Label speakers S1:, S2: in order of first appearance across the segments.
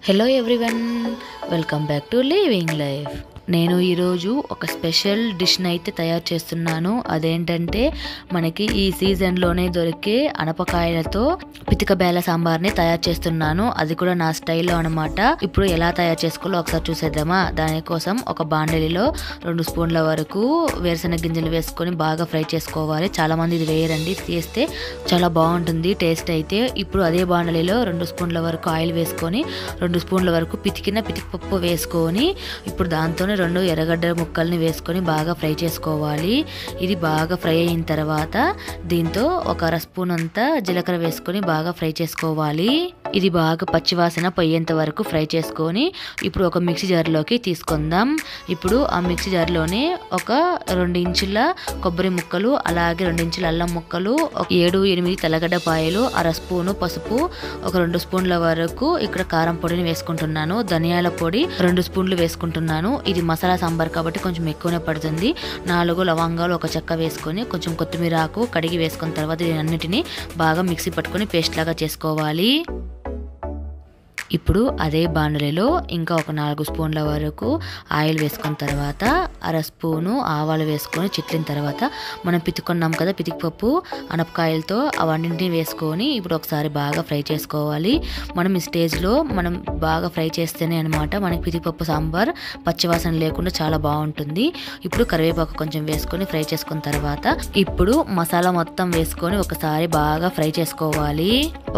S1: Hello everyone, welcome back to living life. నేను ఈరోజు ఒక స్పెషల్ డిష్ని అయితే తయారు చేస్తున్నాను. అదేంటంటే మనకి ఈ సీజన్లోనే దొరికే అనపకాయలతో పితిక బేల సాంబార్ని తయారు చేస్తున్నాను. అది కూడా నా స్టైల్లో అనమాట. ఇప్పుడు ఎలా తయారు చేసుకోవాలో ఒకసారి చూసేద్దామా. దానికోసం ఒక బాండలిలో 2 స్పూన్ల వరకు వేరుశనగ గింజలు వేసుకొని బాగా ఫ్రై చేసుకోవాలి. చాలా మంది ఇది వేయరండి, చేస్తే చాలా బాగుంటుంది టేస్ట్ అయితే. ఇప్పుడు అదే బాండలిలో 2 స్పూన్ల వరకు ఆయిల్ వేసుకొని 2 స్పూన్ల వరకు పితికిపప్పు వేసుకొని ఇప్పుడు దాంతోనే 2 ఎర్రగడ్డ ముక్కల్ని వేసుకొని బాగా ఫ్రై చేసుకోవాలి. ఇది బాగా ఫ్రై అయిన తర్వాత దీంతో ఒక అర స్పూన్ అంతా జీలకర్ర వేసుకొని బాగా ఫ్రై చేసుకోవాలి. ఇది బాగా పచ్చివాసన పోయేంత వరకు ఫ్రై చేసుకొని ఇప్పుడు ఒక మిక్సీ జార్లోకి తీసుకుందాం. ఇప్పుడు ఆ మిక్సీ జార్లోనే ఒక 2 ఇంచుల కొబ్బరి ముక్కలు, అలాగే 2 ఇంచుల అల్లం ముక్కలు, 7-8 తెల్లగడ్డ పాయలు, అర స్పూను పసుపు, ఒక 2 స్పూన్ల వరకు ఇక్కడ కారం పొడిని వేసుకుంటున్నాను. ధనియాల పొడి 2 స్పూన్లు వేసుకుంటున్నాను. ఇది మసాలా సాంబార్ కాబట్టి కొంచెం ఎక్కువనే పడుతుంది. 4 లవంగాలు, ఒక చెక్క వేసుకొని కొంచెం కొత్తిమీర ఆకు కడిగి వేసుకున్న తర్వాత దీని అన్నిటిని బాగా మిక్సీ పట్టుకొని పేస్ట్ లాగా చేసుకోవాలి. ఇప్పుడు అదే బాండలిలో ఇంకా ఒక 4 స్పూన్ల వరకు ఆయిల్ వేసుకున్న తర్వాత అర స్పూను ఆవాలు వేసుకొని చిట్లిన తర్వాత మనం పితుకున్నాం కదా పితికిపప్పు అనపకాయలతో, అవన్నింటినీ వేసుకొని ఇప్పుడు ఒకసారి బాగా ఫ్రై చేసుకోవాలి. మనం ఈ స్టేజ్లో మనం బాగా ఫ్రై చేస్తేనే అనమాట మనకి పితికిపప్పు సాంబార్ పచ్చివాసన లేకుండా చాలా బాగుంటుంది. ఇప్పుడు కరివేపాకు కొంచెం వేసుకొని ఫ్రై చేసుకున్న తర్వాత ఇప్పుడు మసాలా మొత్తం వేసుకొని ఒకసారి బాగా ఫ్రై చేసుకోవాలి.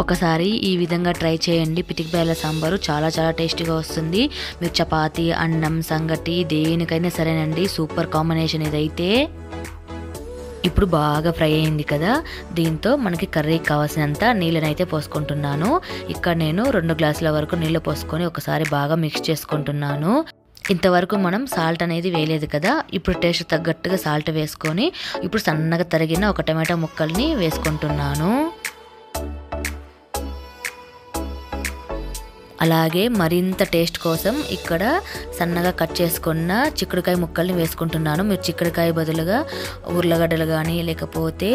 S1: ఒకసారి ఈ విధంగా ట్రై చేయండి. పితికి బేల సాంబారు చాలా టేస్టీగా వస్తుంది. మీరు చపాతీ, అన్నం, సంగటి దేనికైనా సరేనండి, సూపర్ కాంబినేషన్ ఇదైతే. ఇప్పుడు బాగా ఫ్రై అయింది కదా, దీంతో మనకి కర్రీకి కావాల్సినంత నీళ్ళనైతే పోసుకుంటున్నాను. ఇక్కడ నేను 2 గ్లాసుల వరకు నీళ్ళు పోసుకొని ఒకసారి బాగా మిక్స్ చేసుకుంటున్నాను. ఇంతవరకు మనం సాల్ట్ అనేది వేయలేదు కదా, ఇప్పుడు టేస్ట్ తగ్గట్టుగా సాల్ట్ వేసుకొని ఇప్పుడు సన్నగా తరిగిన ఒక టమాటా ముక్కల్ని వేసుకుంటున్నాను. అలాగే మరింత టేస్ట్ కోసం ఇక్కడ సన్నగా కట్ చేసుకున్న చిక్కుడుకాయ ముక్కల్ని వేసుకుంటున్నాను. మీరు చిక్కుడుకాయ బదులుగా ఉర్లగడ్డలు కానీ లేకపోతే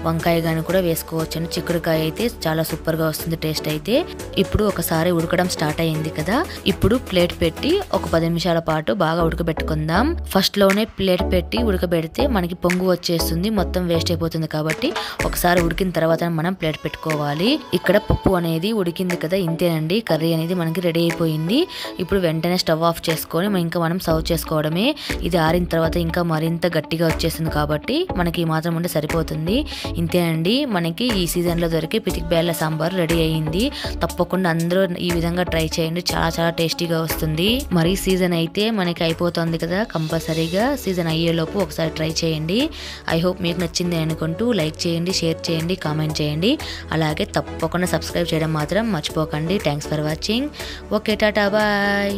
S1: వంకాయ కానీ కూడా వేసుకోవచ్చండి. చిక్కుడుకాయ అయితే చాలా సూపర్గా వస్తుంది టేస్ట్ అయితే. ఇప్పుడు ఒకసారి ఉడకడం స్టార్ట్ అయ్యింది కదా, ఇప్పుడు ప్లేట్ పెట్టి ఒక 10 నిమిషాల పాటు బాగా ఉడకబెట్టుకుందాం. ఫస్ట్లోనే ప్లేట్ పెట్టి ఉడకబెడితే మనకి పొంగు వచ్చేస్తుంది, మొత్తం వేస్ట్ అయిపోతుంది. కాబట్టి ఒకసారి ఉడికిన తర్వాత మనం ప్లేట్ పెట్టుకోవాలి. ఇక్కడ పప్పు అనేది ఉడికింది కదా, ఇంతేనండి. కర్రీ అనేది మనకి రెడీ అయిపోయింది. ఇప్పుడు వెంటనే స్టవ్ ఆఫ్ చేసుకొని మనం సర్వ్ చేసుకోవడమే. ఇది ఆరిన తర్వాత ఇంకా మరింత గట్టిగా వచ్చేస్తుంది కాబట్టి మనకి ఈ మాత్రం ఉంటే సరిపోతుంది. ఇంతేనండి, మనకి ఈ సీజన్లో దొరికే పితికి బేల సాంబార్ రెడీ అయ్యింది. తప్పకుండా అందరూ ఈ విధంగా ట్రై చేయండి, చాలా టేస్టీగా వస్తుంది. మరి సీజన్ అయితే మనకి అయిపోతుంది కదా, కంపల్సరీగా సీజన్ అయ్యేలోపు ఒకసారి ట్రై చేయండి. ఐ హోప్ మీకు నచ్చింది అనుకుంటూ లైక్ చేయండి, షేర్ చేయండి, కామెంట్ చేయండి. అలాగే తప్పకుండా సబ్స్క్రైబ్ చేయడం మాత్రం మర్చిపోకండి. Thanks for watching. ఓకే, టాటా, బాయ్.